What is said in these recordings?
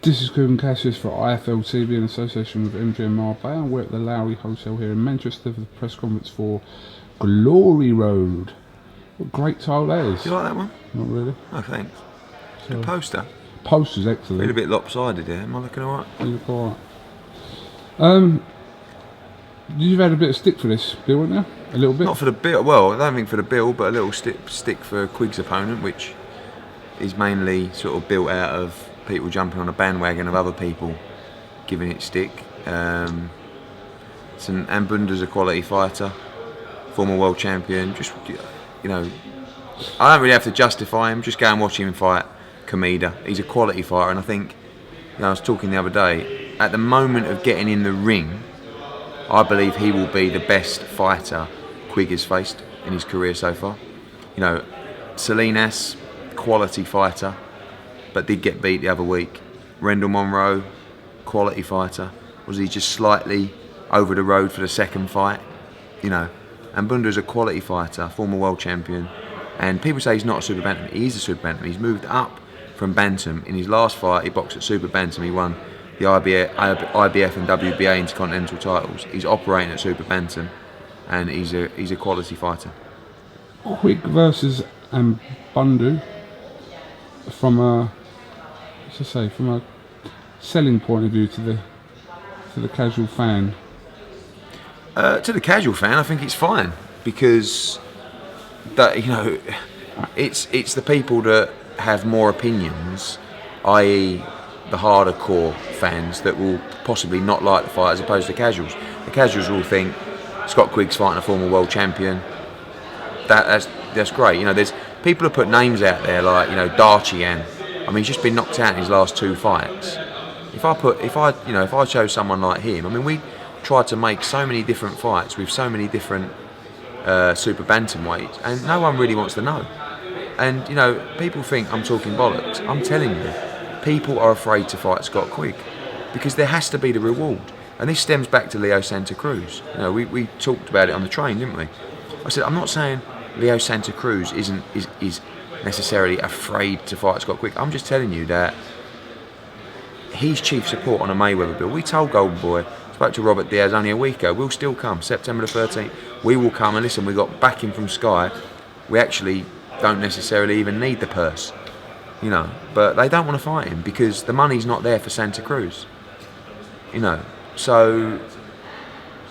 This is Quigg and Cassius for IFL-TV in association with MGM Marbella. We're at the Lowry Hotel here in Manchester for the press conference for Glory Road. What a great title that is. Do you like that one? Not really. Oh, thanks. Good poster. Poster's excellent. Been a bit lopsided here. Am I looking alright? You look alright. You've had a bit of stick for this, Bill, haven't you? A little bit? Not for the bill. Well, I don't think for the bill, but a little stick for Quigg's opponent, which is mainly sort of built out of people jumping on a bandwagon of other people giving it stick. Ambunda's a quality fighter, former world champion. Just, you know, I don't really have to justify him. Just go and watch him fight Kameda. He's a quality fighter, and I think, I was talking the other day, at the moment of getting in the ring, I believe he will be the best fighter Quigg has faced in his career so far. Salinas, quality fighter, but did get beat the other week. Rendell Monroe, quality fighter. Was he just slightly over the road for the second fight? Ambunda's a quality fighter, former world champion. And people say he's not a super bantam. He is a super bantam. He's moved up from bantam. In his last fight, he boxed at super bantam. He won the IBF and WBA intercontinental titles. He's operating at super bantam, and he's a quality fighter. Quigg versus Ambundu, from a selling point of view to the casual fan. To the casual fan, I think it's fine, because that it's the people that have more opinions, i.e. the harder core fans, that will possibly not like the fight, as opposed to casuals. The casuals will think Scott Quigg's fighting a former world champion. That's great. There's people who put names out there like Darchian. I mean, he's just been knocked out in his last 2 fights. If I chose someone like him, I mean, we tried to make so many different fights with so many different super bantamweights, and no one really wants to know. And people think I'm talking bollocks. I'm telling you, people are afraid to fight Scott Quigg because there has to be the reward, and this stems back to Leo Santa Cruz. We talked about it on the train, didn't we? I said, I'm not saying Leo Santa Cruz is necessarily afraid to fight Scott Quigg. I'm just telling you that he's chief support on a Mayweather bill. We told Golden Boy, spoke to Robert Diaz only a week ago, we'll still come. September the 13th, we will come. And listen, we got backing from Sky. We actually don't necessarily even need the purse, but they don't want to fight him because the money's not there for Santa Cruz. So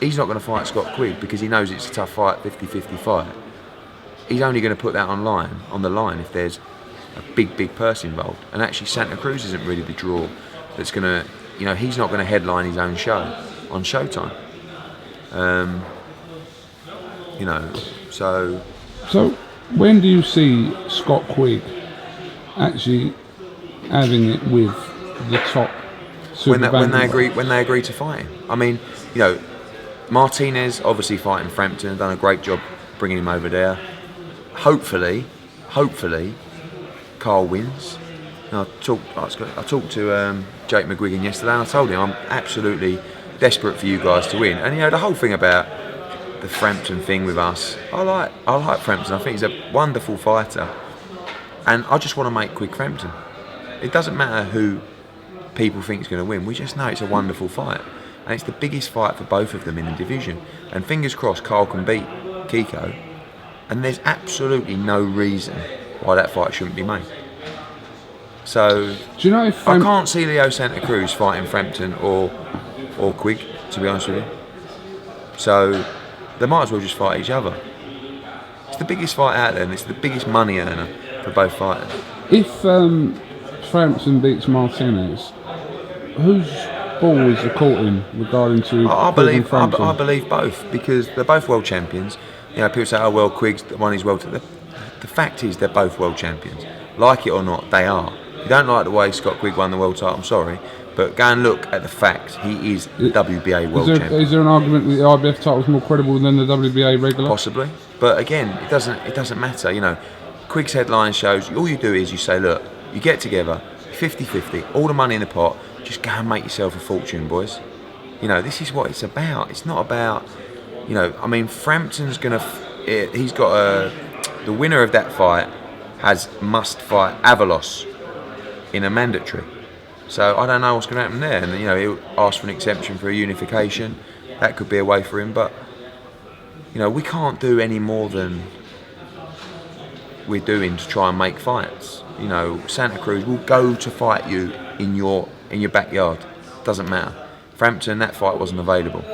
he's not going to fight Scott Quigg because he knows it's a tough fight, 50-50 fight. He's only going to put that on the line if there's a big purse involved. And actually Santa Cruz isn't really the draw that's going to, he's not going to headline his own show on Showtime. So when do you see Scott Quigg actually having it with the top super when they agree to fight him? I mean, Martinez obviously fighting Frampton, done a great job bringing him over there. Hopefully, Carl wins. I talked to Jake McGuigan yesterday, and I told him I'm absolutely desperate for you guys to win. And the whole thing about the Frampton thing with us, I like Frampton. I think he's a wonderful fighter, and I just want to make Quigg Frampton. It doesn't matter who people think is going to win. We just know it's a wonderful fight, and it's the biggest fight for both of them in the division. And fingers crossed, Carl can beat Kiko. And there's absolutely no reason why that fight shouldn't be made. So, do you know if I can't see Leo Santa Cruz fighting Frampton or Quigg, to be honest with you. So they might as well just fight each other. It's the biggest fight out there, and it's the biggest money earner for both fighters. If Frampton beats Martinez, whose ball is the court in regarding to? I believe both, because they're both world champions. People say, oh well, Quigg's won his world. The fact is, they're both world champions. Like it or not, they are. You don't like the way Scott Quigg won the world title, I'm sorry, but go and look at the fact. He is the WBA world champion. Is there an argument that the IBF title is more credible than the WBA regular? Possibly, but again, it doesn't matter. Quigg's headline shows. All you do is you say, look, you get together, 50-50, all the money in the pot. Just go and make yourself a fortune, boys. This is what it's about. It's not about. Frampton's he's got the winner of that fight must fight Avalos in a mandatory. So I don't know what's going to happen there. And he'll ask for an exemption for a unification. That could be a way for him, but we can't do any more than we're doing to try and make fights. Santa Cruz will go to fight you in your backyard. Doesn't matter. Frampton, that fight wasn't available.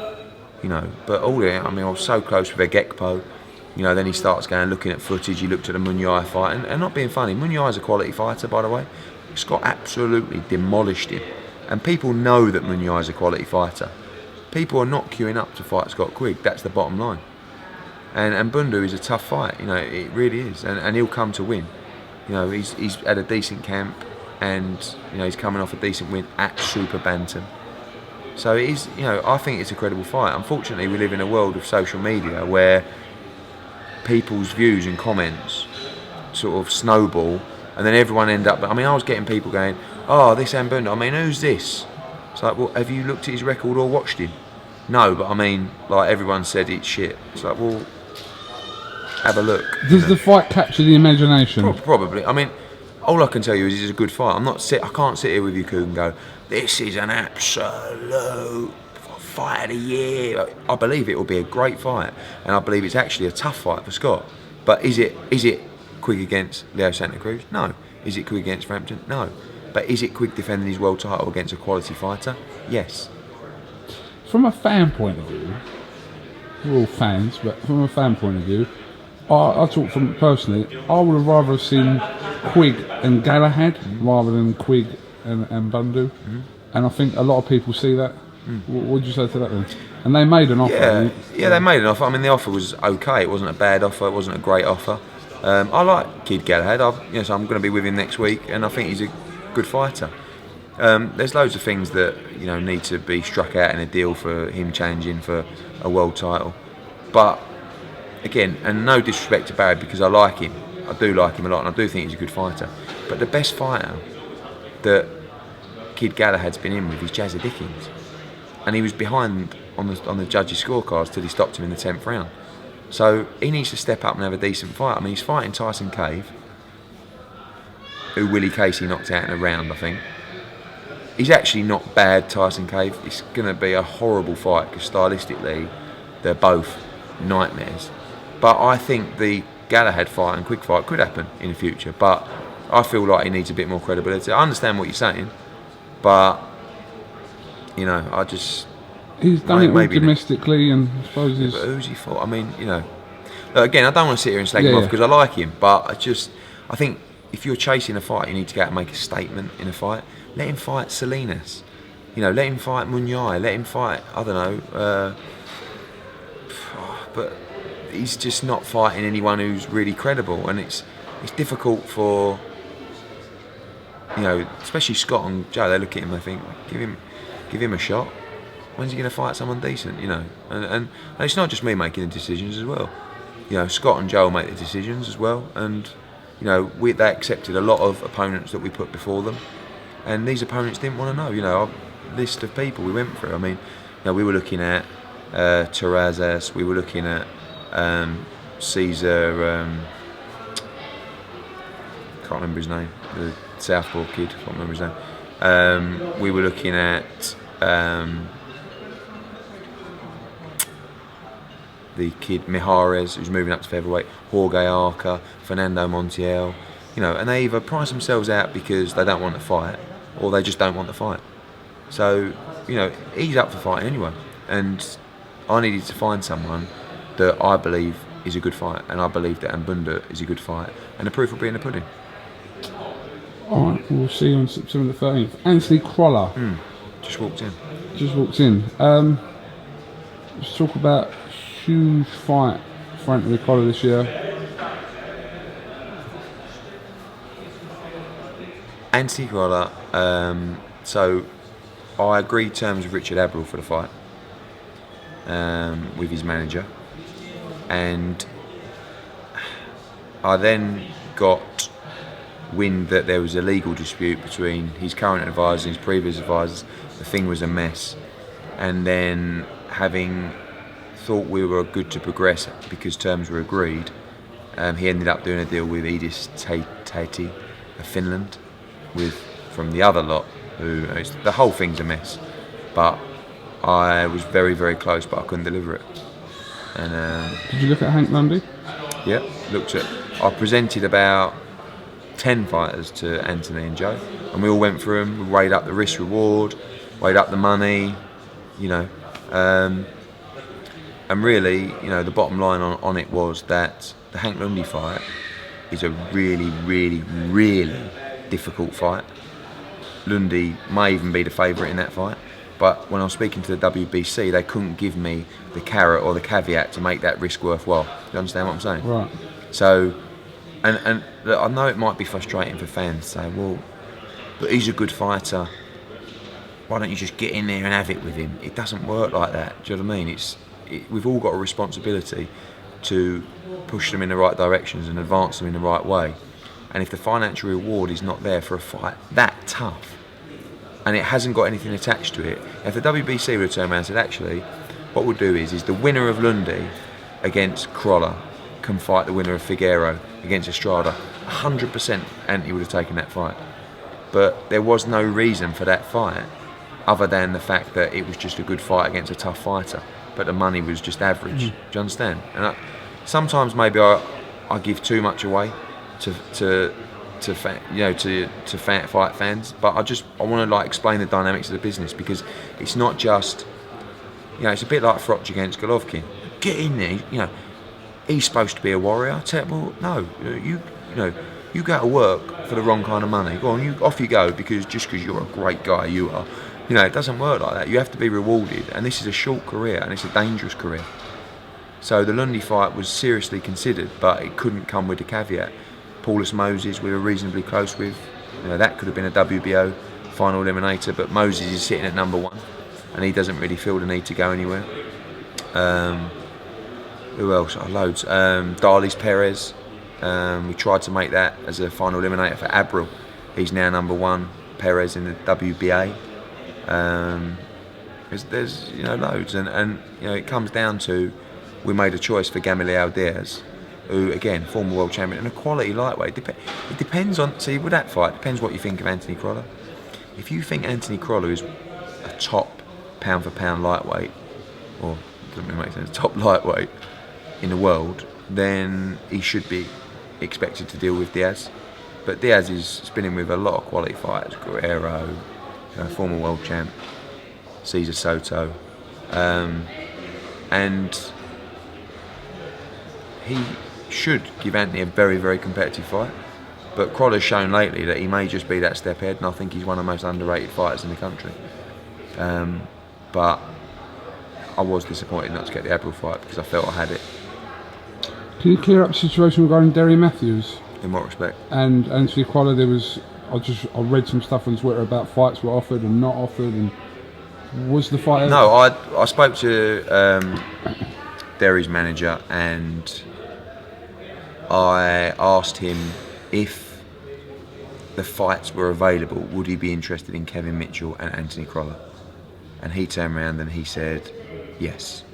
But all I was so close with Gekpo. Then he starts looking at footage. He looked at the Munyai fight, and not being funny, Munyai's a quality fighter, by the way. Scott absolutely demolished him, and people know that Munyai's a quality fighter. People are not queuing up to fight Scott Quigg. That's the bottom line. And Bundu is a tough fight. It really is, and he'll come to win. He's had a decent camp, and he's coming off a decent win at Super Bantam. So it is. I think it's a credible fight. Unfortunately, we live in a world of social media where people's views and comments sort of snowball, and then everyone end up. I was getting people going, "Oh, this Ambunda. Who's this?" It's like, well, have you looked at his record or watched him? No, but everyone said it's shit. It's like, well, have a look. Does the fight capture the imagination? Probably. All I can tell you is it's a good fight. I can't sit here with you, Quigg, and go, "This is an absolute fight of the year." I believe it will be a great fight, and I believe it's actually a tough fight for Scott. But is it Quigg against Leo Santa Cruz? No. Is it Quigg against Frampton? No. But is it Quigg defending his world title against a quality fighter? Yes. From a fan point of view, we're all fans, but from a fan point of view, I talk from personally, I would have rather seen Quigg and Galahad rather than Quigg and Bundu. And I think a lot of people see that. What would you say to that then? And they made an offer. Yeah, they made an offer. The offer was okay. It wasn't a bad offer. It wasn't a great offer. I like Kid Galahad. So I'm going to be with him next week, and I think he's a good fighter. There's loads of things that need to be struck out in a deal for him challenging for a world title. But again, and no disrespect to Barry, because I like him. I do like him a lot, and I do think he's a good fighter. But the best fighter that Kid Galahad's been in with is Jazza Dickens, and he was behind on the judges' scorecards till he stopped him in the 10th round. So he needs to step up and have a decent fight. He's fighting Tyson Cave, who Willie Casey knocked out in a round, I think. He's actually not bad, Tyson Cave. It's going to be a horrible fight because stylistically they're both nightmares. But I think the Galahad fight and Quigg fight could happen in the future. But I feel like he needs a bit more credibility. I understand what you're saying, but I just... He's done it all domestically, and I suppose he's... But who's he fought? Look, again, I don't want to sit here and slag him off because I like him, but I think if you're chasing a fight, you need to go out and make a statement in a fight. Let him fight Salinas. Let him fight Munyai. Let him fight, I don't know. But he's just not fighting anyone who's really credible, and it's difficult for, especially Scott and Joe. They look at him, they think, give him a shot. When's he going to fight someone decent? And it's not just me making the decisions as well. Scott and Joe make the decisions as well, and they accepted a lot of opponents that we put before them, and these opponents didn't want to know. Our list of people we went through. We were looking at Terrazas, we were looking at Caesar. Can't remember his name. The Southpaw kid. Can't remember his name. We were looking at the kid Mijares, who's moving up to featherweight, Jorge Arca, Fernando Montiel, and they either price themselves out because they don't want to fight, or they just don't want to fight. So, he's up for fighting anyway, and I needed to find someone that I believe is a good fight, and I believe that Ambunda is a good fight, and the proof will be in the pudding. Alright, we'll see you on September the 13th. Anthony Crolla. Just walked in. Let's talk about huge fight for Anthony Crolla this year. Anthony Crolla, so I agreed terms with Richard Abril for the fight, with his manager, and I then got wind that there was a legal dispute between his current advisor and his previous advisors. The thing was a mess, and then having thought we were good to progress because terms were agreed, he ended up doing a deal with Edis Taiti of Finland, from the other lot, The whole thing's a mess. But I was very, very close, but I couldn't deliver it. And Did you look at Hank Lundy? yeah, I presented about 10 fighters to Anthony and Joe, and we all went through them. We weighed up the risk reward, weighed up the money, and really, the bottom line on it was that the Hank Lundy fight is a really, really, really difficult fight. Lundy may even be the favourite in that fight, but when I was speaking to the WBC, they couldn't give me the carrot or the caveat to make that risk worthwhile. You understand what I'm saying? Right. So, and look, I know it might be frustrating for fans to say, well, but he's a good fighter. Why don't you just get in there and have it with him? It doesn't work like that. Do you know what I mean? We've all got a responsibility to push them in the right directions and advance them in the right way. And if the financial reward is not there for a fight that tough, and it hasn't got anything attached to it, if the WBC would have turned around and said, actually, what we'll do is the winner of Lundy against Crolla can fight the winner of Figueroa against Estrada, 100% Anthony would have taken that fight. But there was no reason for that fight other than the fact that it was just a good fight against a tough fighter, but the money was just average. Do you understand? And sometimes maybe I give too much away to fight fans, but I want to explain the dynamics of the business, because it's not just, it's a bit like Frotch against Golovkin. Get in there, he's supposed to be a warrior. Well, no, you go to work for the wrong kind of money. Go on, off you go, because you're a great guy, you are. It doesn't work like that. You have to be rewarded, and this is a short career, and it's a dangerous career. So the Lundy fight was seriously considered, but it couldn't come with the caveat. Paulus Moses we were reasonably close with. That could have been a WBO final eliminator, but Moses is sitting at number 1, and he doesn't really feel the need to go anywhere. Who else? Loads. Darlis Perez. We tried to make that as a final eliminator for Abril. He's now number 1. Perez in the WBA. There's loads, and it comes down to, we made a choice for Gamaliel Diaz, who again, former world champion and a quality lightweight. It depends on, with that fight, it depends what you think of Anthony Crolla. If you think Anthony Crolla is a top pound for pound lightweight, or doesn't really make sense, top lightweight in the world, then he should be expected to deal with Diaz. But Diaz is spinning with a lot of quality fighters: Guerrero, former world champ, Cesar Soto, and he should give Anthony a very, very competitive fight. But Crolla's shown lately that he may just be that step ahead, and I think he's one of the most underrated fighters in the country. But I was disappointed not to get the Abril fight, because I felt I had it. Can you clear up the situation regarding Derry Mathews? In what respect? And Anthony Crolla, I read some stuff on Twitter about fights were offered and not offered, and was the fight... No, I spoke to Derry's manager, and I asked him if the fights were available, would he be interested in Kevin Mitchell and Anthony Crolla? And he turned around and he said yes.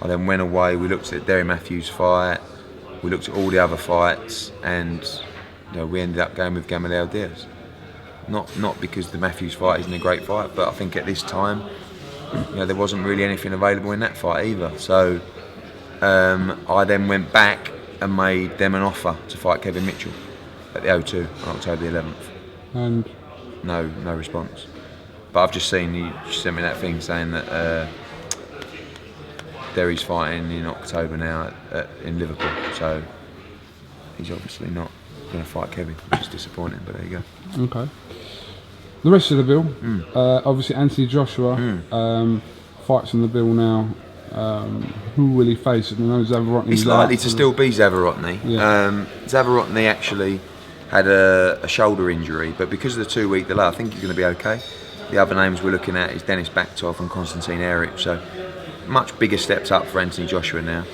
I then went away, we looked at Derry Mathews' fight, we looked at all the other fights, and we ended up going with Gamaliel Diaz. Not because the Mathews fight isn't a great fight, but I think at this time, there wasn't really anything available in that fight either. So I then went back and made them an offer to fight Kevin Mitchell at the O2 on October the 11th. And no response. But I've just seen you sent me that thing saying that Derry's fighting in October now in Liverpool, so he's obviously not going to fight Kevin, which is disappointing, but there you go. Okay. The rest of the bill, obviously Anthony Joshua fights on the bill now. Who will he face? I know Zavarotny. He's likely to still be Zavarotny. Yeah. Zavarotny actually had a shoulder injury, but because of the 2-week delay, I think he's going to be okay. The other names we're looking at is Dennis Baktov and Konstantin Eric, so much bigger steps up for Anthony Joshua now.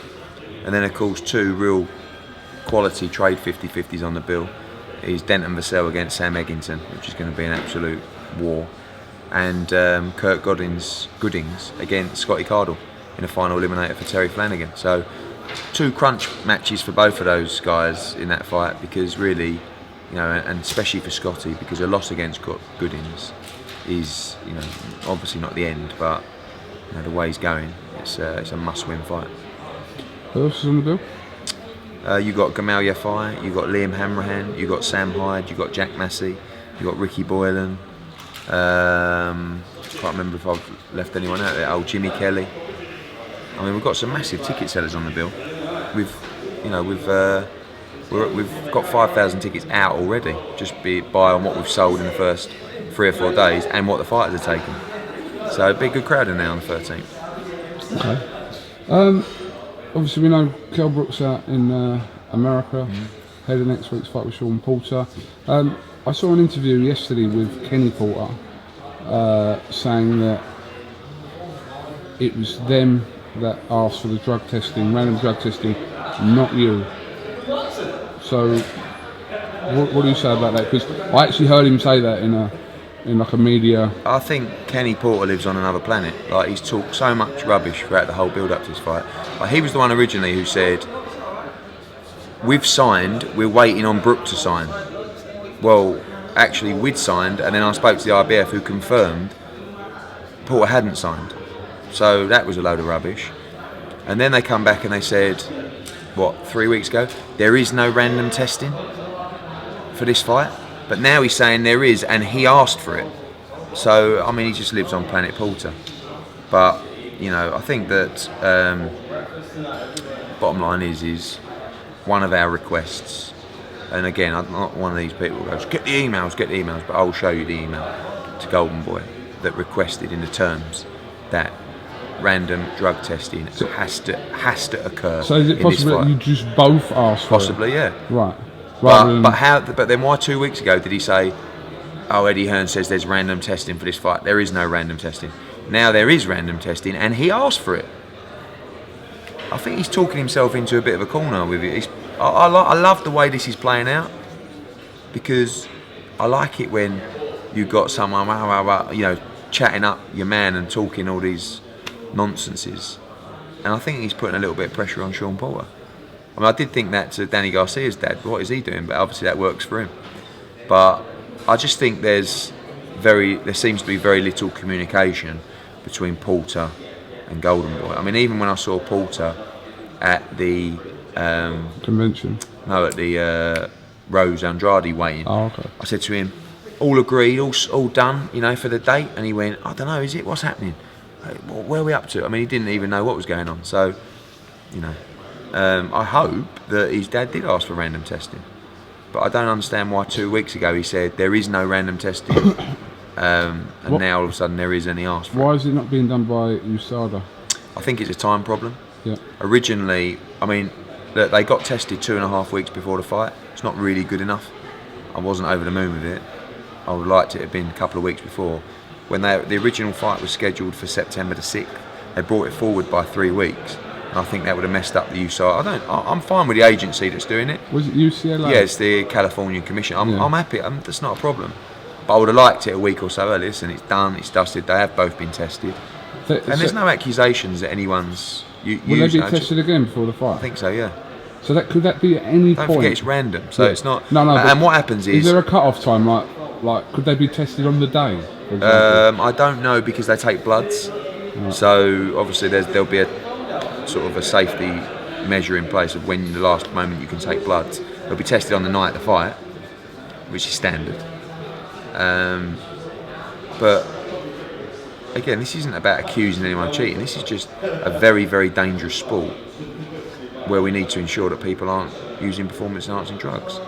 And then of course 2 real quality trade 50-50s on the bill is Denton Vassell against Sam Eggington, which is going to be an absolute war, and Kurt Goodings against Scotty Cardle in a final eliminator for Terry Flanagan. So 2 crunch matches for both of those guys in that fight, because really, you know, and especially for Scotty, because a loss against Goodings is, you know, obviously not the end, but you know, the way he's going, it's a must-win fight. Who else is on the bill? You got Gamal Yafai, you got Liam Hanrahan, you got Sam Hyde, you got Jack Massey, you got Ricky Boylan. Can't remember if I've left anyone out there. Oh, Jimmy Kelly. I mean, we've got some massive ticket sellers on the bill. We've got 5,000 tickets out already, just by on what we've sold in the first 3 or 4 days and what the fighters are taking. So it'd be a good crowd in there on the 13th. Okay. Obviously, we know Kell Brook's out in America, ahead of next week's fight with Sean Porter. I saw an interview yesterday with Kenny Porter saying that it was them that asked for the drug testing, random drug testing, not you. So, what do you say about that? Because I actually heard him say that in like a media. I think Kenny Porter lives on another planet. Like, he's talked so much rubbish throughout the whole build-up to this fight. Like, he was the one originally who said, "We've signed, we're waiting on Brook to sign." Well, actually, we'd signed, and then I spoke to the IBF who confirmed Porter hadn't signed. So that was a load of rubbish. And then they come back and they said, what, 3 weeks ago, there is no random testing for this fight. But now he's saying there is, and he asked for it. So, I mean, he just lives on Planet Porter. But, you know, I think that bottom line is one of our requests. And again, I'm not one of these people who goes, get the emails, but I'll show you the email to Golden Boy that requested in the terms that random drug testing has to occur. So is it possible that you just both asked for Possibly, it? yeah. Right. But then why 2 weeks ago did he say, oh, Eddie Hearn says there's random testing for this fight? There is no random testing. Now there is random testing, and he asked for it. I think he's talking himself into a bit of a corner with it. I love the way this is playing out, because I like it when you got someone, you know, chatting up your man and talking all these nonsenses. And I think he's putting a little bit of pressure on Sean Porter. I mean, I did think that to Danny Garcia's dad, what is he doing? But obviously that works for him. But I just think there seems to be very little communication between Porter and Golden Boy. I mean, even when I saw Porter at the convention, at the Rose Andrade weigh-in, okay. I said to him, all agreed, all done, you know, for the date? And he went, I don't know, is it? What's happening? Where are we up to? I mean, he didn't even know what was going on. So, you know, I hope that his dad did ask for random testing. But I don't understand why 2 weeks ago he said there is no random testing, and now all of a sudden there is, and he asked for it. Why is it not being done by USADA? I think it's a time problem. Yeah. Originally, I mean, they got tested 2.5 weeks before the fight. It's not really good enough. I wasn't over the moon with it. I would like it to have been a couple of weeks before. When the original fight was scheduled for September the 6th, they brought it forward by 3 weeks. And I think that would have messed up the USADA. I'm fine with the agency that's doing it. Was it UCLA? Yeah, it's the California Commission. I'm happy. That's not a problem. But I would have liked it a week or so earlier. Listen, it's done, it's dusted. They have both been tested. And there's no accusations that anyone's Will they be tested again before the fight? I think so, yeah. So could that be at any point? Don't forget it's random, so it's not. No. And what happens is there a cut-off time? Like, could they be tested on the day? For example? I don't know, because they take bloods. Right. So obviously there'll be a sort of a safety measure in place of when the last moment you can take bloods. They'll be tested on the night of the fight, which is standard. But again, this isn't about accusing anyone of cheating. This is just a very, very dangerous sport where we need to ensure that people aren't using performance-enhancing drugs.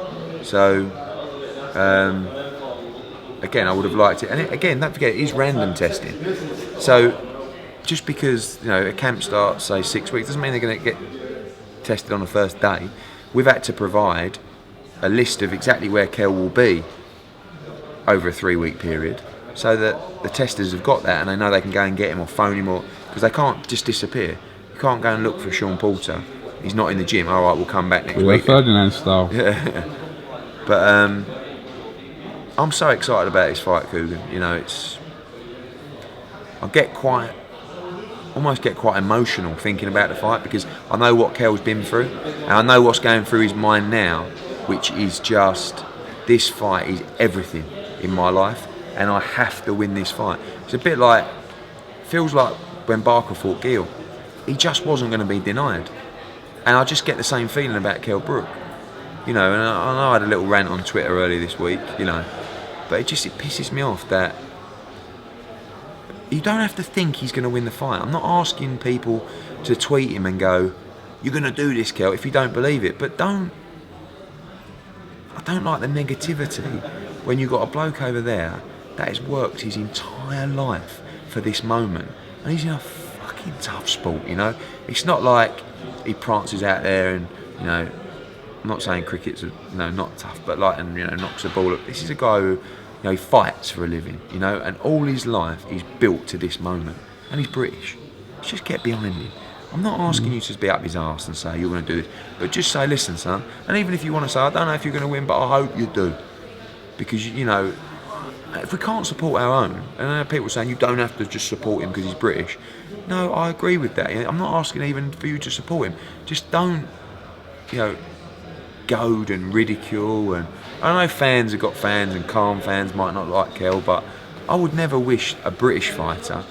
So, again, I would have liked it. And again, don't forget, it is random testing. So, just because, you know, a camp starts, say, 6 weeks, doesn't mean they're going to get tested on the first day. We've had to provide a list of exactly where Kell will be over a 3-week period, so that the testers have got that and they know they can go and get him or phone him, or because they can't just disappear. You can't go and look for Sean Porter. He's not in the gym. All right, we'll come back next week. Ferdinand style. Yeah. But I'm so excited about this fight, Coogan. You know, I almost get quite emotional thinking about the fight, because I know what Kell's been through, and I know what's going through his mind now, which is just this fight is everything in my life, and I have to win this fight. It's a bit like, feels like when Barker fought Gill, he just wasn't going to be denied, and I just get the same feeling about Kell Brook. You know, and I know I had a little rant on Twitter earlier this week, you know, but it pisses me off that you don't have to think he's going to win the fight. I'm not asking people to tweet him and go, "You're going to do this, Kell," if you don't believe it. But I don't like the negativity when you've got a bloke over there that has worked his entire life for this moment, and he's in a fucking tough sport, you know. It's not like he prances out there and, you know, I'm not saying cricket's not tough, but like, and, you know, knocks the ball up. This is a guy who, you know, he fights for a living, you know, and all his life he's built to this moment, and he's British. Just get behind him. I'm not asking you to be up his arse and say you're going to do this, but just say, listen, son. And even if you want to say, I don't know if you're going to win, but I hope you do, because, you know, if we can't support our own, and I know people saying you don't have to just support him because he's British. No, I agree with that. I'm not asking even for you to support him. Just don't, you know, goad and ridicule. And I know fans have got fans, and calm fans might not like Kell, but I would never wish a British fighter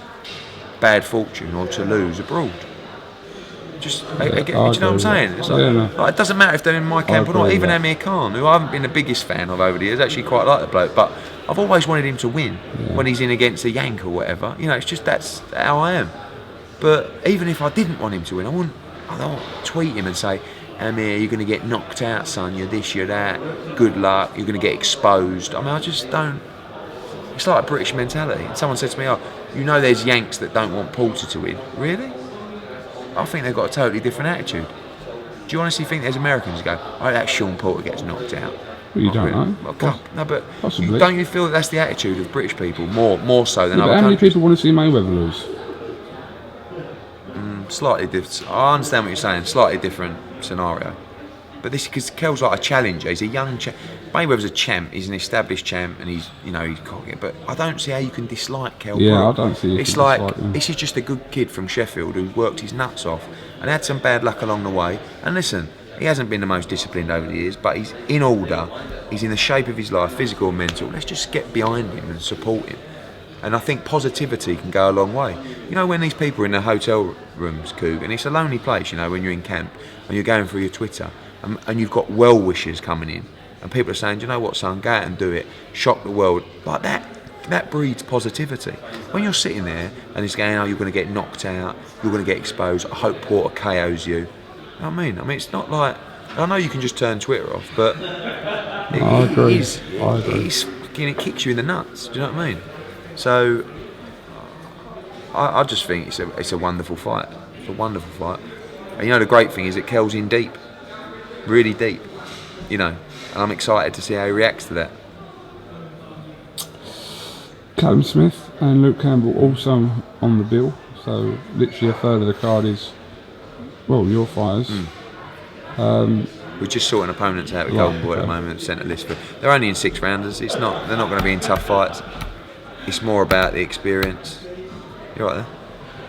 bad fortune or to lose abroad. Just, do you know what I'm saying? It's like, like, it doesn't matter if they're in my camp or not. Even Amir Khan, who I haven't been the biggest fan of over the years, actually quite like the bloke, but I've always wanted him to win when he's in against a Yank or whatever. You know, it's just that's how I am. But even if I didn't want him to win, I don't tweet him and say, Amir, you're going to get knocked out, son. You're this, you're that. Good luck. You're going to get exposed. I mean, I just don't. It's like a British mentality. And someone said to me, "Oh, you know, there's Yanks that don't want Porter to win." Really? I think they've got a totally different attitude. Do you honestly think there's Americans who go, "Oh, that Sean Porter gets knocked out"? Well, you don't know. Well, no, but possibly. Don't you feel that's the attitude of British people more so than other countries? How many people want to see Mayweather lose? Slightly different. I understand what you're saying. Slightly different scenario. But this, because Kell's like a challenger. He's a young champ. Mayweather's a champ. He's an established champ, and he's cocky. But I don't see how you can dislike Kell Brook. Yeah, I don't see. It's like this is just a good kid from Sheffield who worked his nuts off and had some bad luck along the way. And listen, he hasn't been the most disciplined over the years, but he's in order. He's in the shape of his life, physical and mental. Let's just get behind him and support him. And I think positivity can go a long way. You know, when these people are in the hotel rooms, Quigg, and it's a lonely place, you know, when you're in camp and you're going through your Twitter and you've got well-wishers coming in and people are saying, "Do you know what, son, go out and do it, shock the world," like that breeds positivity. When you're sitting there and it's going, "Oh, you're going to get knocked out, you're going to get exposed, I hope Porter KOs you." You know what I mean? It's not like, I know you can just turn Twitter off, but I agree. It kicks you in the nuts. Do you know what I mean? So I just think it's a wonderful fight. It's a wonderful fight. And you know, the great thing is that Kell's in deep, really deep. You know, and I'm excited to see how he reacts to that. Callum Smith and Luke Campbell also on the bill. So literally a third of the card is, well, your fighters. We're just sorting opponents out with Golden Boy at the moment, centre list. But they're only in 6 rounders. They're not going to be in tough fights. It's more about the experience. You right there?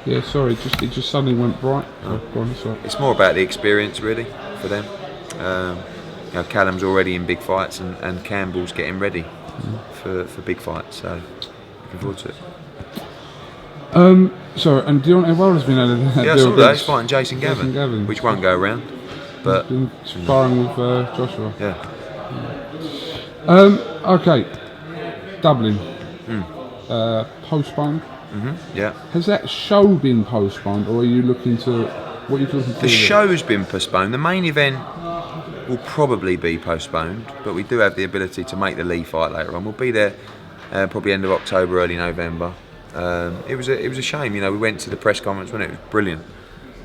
Yeah, sorry, it just suddenly went bright. Oh. Go on, sorry. It's more about the experience, really, for them. You know, Callum's already in big fights, and Campbell's getting ready for big fights. So looking forward to it. Sorry, and Deontay Wilder's been added. Yeah, I saw that. He's fighting Jason Gavin, which won't go around. But he's been sparring with Joshua. Yeah. Okay. Dublin. Postponed. Yeah. Has that show been postponed, or are you looking to? What are you looking for? The show's been postponed. The main event will probably be postponed, but we do have the ability to make the Lee fight later on. We'll be there probably end of October, early November. It was a shame. You know, we went to the press conference when it was brilliant,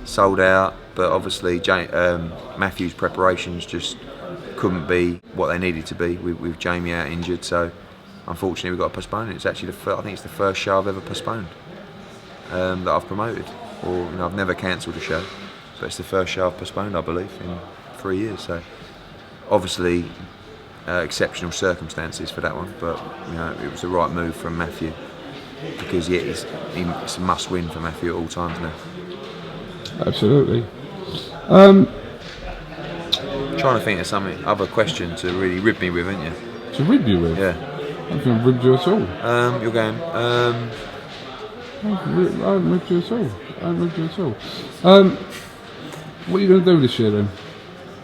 sold out, but obviously Mathews' preparations just couldn't be what they needed to be with Jamie out injured. So unfortunately, we've got to postpone it. It's actually I think it's the first show I've ever postponed that I've promoted, or I've never cancelled a show, but it's the first show I've postponed, I believe, in 3 years. So obviously exceptional circumstances for that one, but it was the right move from Matthew, because it's a must-win for Matthew at all times now. Absolutely. Trying to think of some other question to really rib me with, aren't you? To rib you with? Yeah. I don't think I've ribbed you at all. You're going. I haven't ribbed you at all. What are you going to do this year then?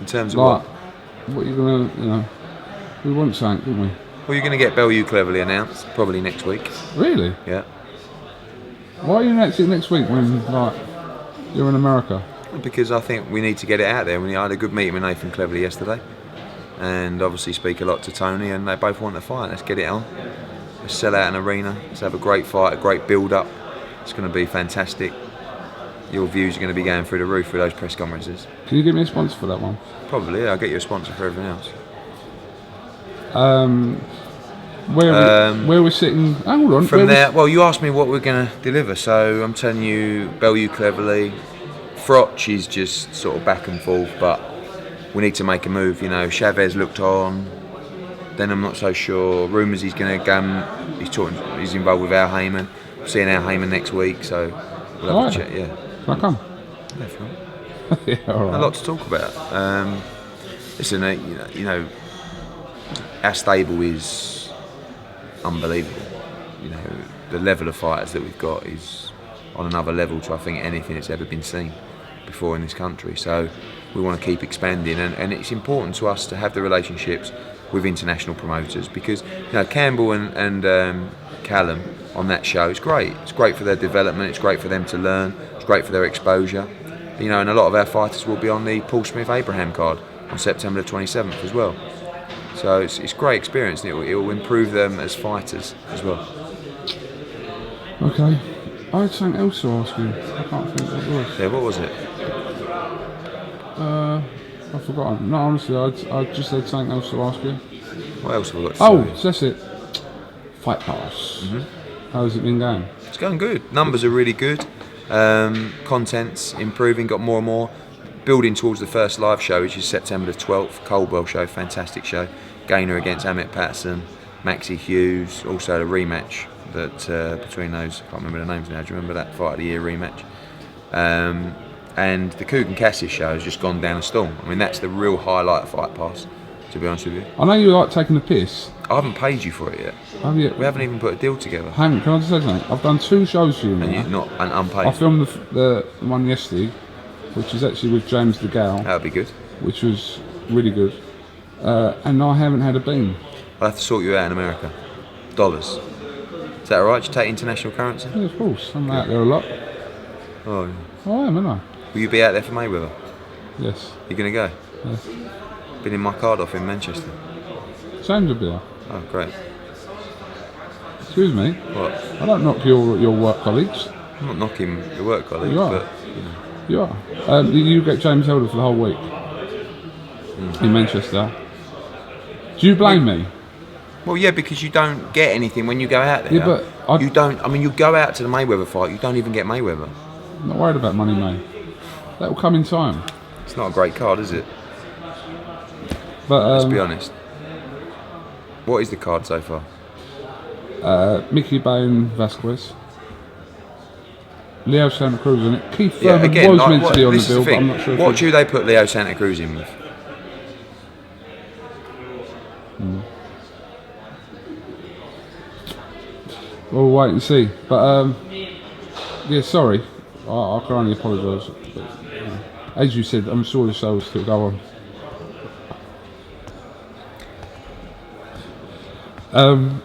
In terms of Like, what? what are you going to, we want something, didn't we? Well, you're going to get Bellew cleverly announced, probably next week. Really? Yeah. Why are you announcing it next week when, like, you're in America? Because I think we need to get it out there. I had a good meeting with Nathan Cleverly yesterday, and obviously speak a lot to Tony, and they both want to fight. Let's get it on. Let's sell out an arena. Let's have a great fight, a great build-up. It's going to be fantastic. Your views are going to be going through the roof with those press conferences. Can you give me a sponsor for that one? Probably, yeah. I'll get you a sponsor for everything else. Where we're sitting. Hold on. From there, well, you asked me what we're going to deliver, so I'm telling you, Bellew Cleverly. Frotch is just sort of back and forth, but we need to make a move. Chavez looked on. Then I'm not so sure. Rumours he's going to go. He's involved with Al Heyman. We're seeing Al Heyman next week, so we'll have a chat. Yeah. Can I come? Yeah, if you want. Yeah, all right. A lot to talk about. Listen, our stable is unbelievable. The level of fighters that we've got is on another level to I think anything that's ever been seen before in this country. So we want to keep expanding, and it's important to us to have the relationships with international promoters because Campbell and Callum on that show is great. It's great for their development. It's great for them to learn. It's great for their exposure. And a lot of our fighters will be on the Paul Smith Abraham card on September the 27th as well. So it's great experience, and it will improve them as fighters as well. Okay. I had something else to ask you. I can't think what it was. Yeah, what was it? I've forgotten. No, honestly, I just had something else to ask you. What else have we got to say? That's it. Fight Pass. How's it been going? It's going good. Numbers are really good. Content's improving, got more and more. Building towards the first live show, which is September the 12th. Coldwell show, fantastic show. Gainer against Amit Patterson, Maxie Hughes, also the rematch that between those, I can't remember the names now. Do you remember that Fight of the Year rematch? And the Quigg and Cassius show has just gone down a storm. I mean, that's the real highlight of Fight Pass, to be honest with you. I know you like taking the piss. I haven't paid you for it yet. Have you? We haven't even put a deal together. Hang on, can I just say something? I've done 2 shows for you now. And you're not unpaid. I filmed the one yesterday, which is actually with James the Gal. That would be good. Which was really good. And I haven't had a bean. I'll have to sort you out in America. Dollars. Is that alright? Do you take international currency? Yeah, of course. I'm out there a lot. Oh, yeah. I am, aren't I? Will you be out there for Mayweather? Yes. You going to go? Yes. Been in my card off in Manchester. James will be there. Oh, great. Excuse me. What? I don't knock your work colleagues. I'm not knocking your work colleagues, You are. but You are. You get James Helder for the whole week in Manchester. Do you blame me? Well, yeah, because you don't get anything when you go out there. Yeah, but you don't. I mean, you go out to the Mayweather fight, you don't even get Mayweather. I'm not worried about money, mate. That will come in time. It's not a great card, is it? But Let's be honest. What is the card so far? Mickey Bain Vasquez, Leo Santa Cruz in it. Keith Yeah, Thurman again, was like, meant to be on the this is bill, but thing. I'm not sure. What do they put Leo Santa Cruz in with? We'll wait and see. But yeah, sorry. I can only apologise. As you said, I'm sure the show will still go on.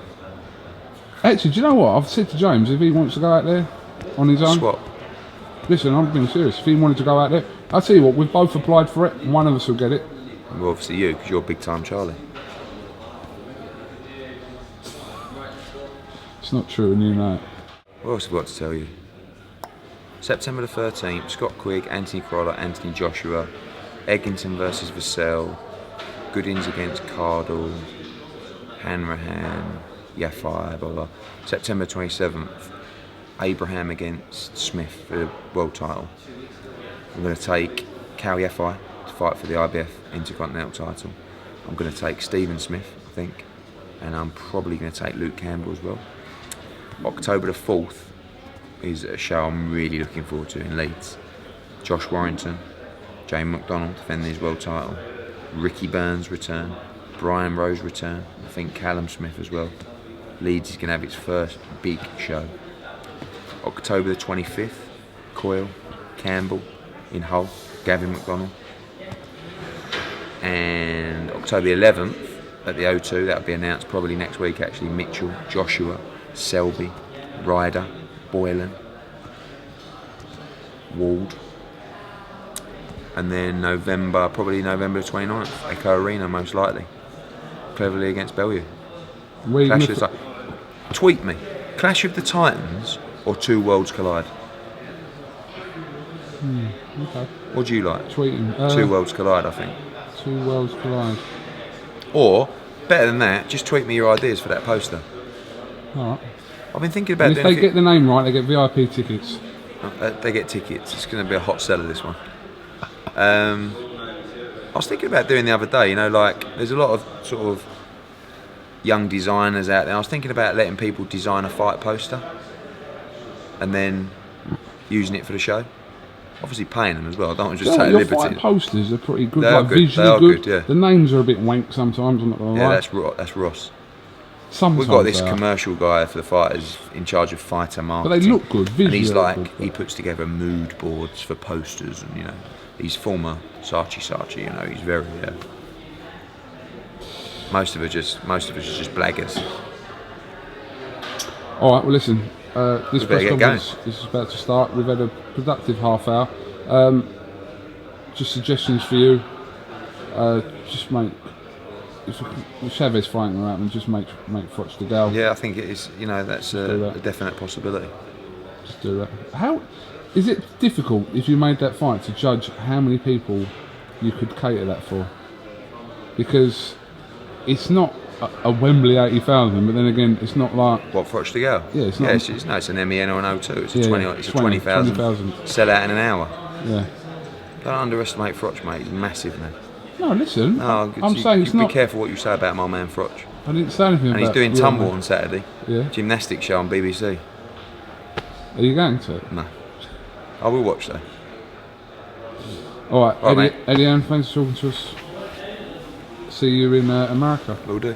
Actually, do you know what? I've said to James, if he wants to go out there on his own. Swap. Listen, I'm being serious. If he wanted to go out there, I'll tell you what, we've both applied for it. One of us will get it. Well, obviously you, because you're big time Charlie. It's not true, and you know it. What else have I got to tell you? September the 13th, Scott Quigg, Anthony Crolla, Anthony Joshua, Eggington versus Vassell, Goodings against Cardle, Hanrahan, Yafai, blah blah. September 27th, Abraham against Smith for the world title. I'm going to take Cal Yafai to fight for the IBF Intercontinental title. I'm going to take Stephen Smith, I think, and I'm probably going to take Luke Campbell as well. October the 4th is a show I'm really looking forward to in Leeds. Josh Warrington, James McDonald defending his world title, Ricky Burns return, Brian Rowe's return. I think Callum Smith as well. Leeds is going to have its first big show. October the 25th, Coyle, Campbell in Hull, Gavin McDonnell. And October the 11th at the O2, that'll be announced probably next week actually, Mitchell, Joshua, Selby, Ryder, Boylan, Wald. And then probably November the 29th, Echo Arena most likely. Cleverly against Bellew. Tweet me. Clash of the Titans or Two Worlds Collide? Okay. What do you like? Tweeting. Two Worlds Collide, I think. Two Worlds Collide. Or, better than that, just tweet me your ideas for that poster. Alright. I've been thinking about And if they get the name right, they get VIP tickets. They get tickets. It's going to be a hot seller, this one. I was thinking about doing the other day, you know, like, there's a lot of sort of young designers out there. I was thinking about letting people design a fight poster and then using it for the show. Obviously paying them as well. I don't want to just take liberty. Your fight posters are pretty good. They are good. Visually They are good, yeah. The names are a bit wank sometimes, I'm not going to lie. That's Ross. Sometimes We've got this commercial guy for the fighters in charge of fighter marketing. But they look good, visually. And he's like, he puts together mood boards for posters, and you know, he's former Saatchi, you know, he's very. Most of us are just blaggers. All right, well, listen. This press conference is about to start. We've had a productive half hour. Just suggestions for you. Just make. If Chavez fighting around, and just make Froch the Gal. Yeah, I think it is. You know, that's a definite possibility. Just do that. How is it difficult if you made that fight to judge how many people you could cater that for? Because it's not a Wembley 80,000, but then again, it's not like what Froch the Gal. Yeah, it's not. It's an MEN or an O2. It's a 20,000 sell out in an hour. Yeah. Don't underestimate Froch, mate. He's massive, man. No, listen. No, I'm saying it's not. Be careful what you say about my man Froch. I didn't say anything. And he's doing tumble on Saturday. Yeah. Gymnastics show on BBC. Are you going to? No. I will watch though. All right, Eddie Ann, thanks for talking to us. See you in America. Will do.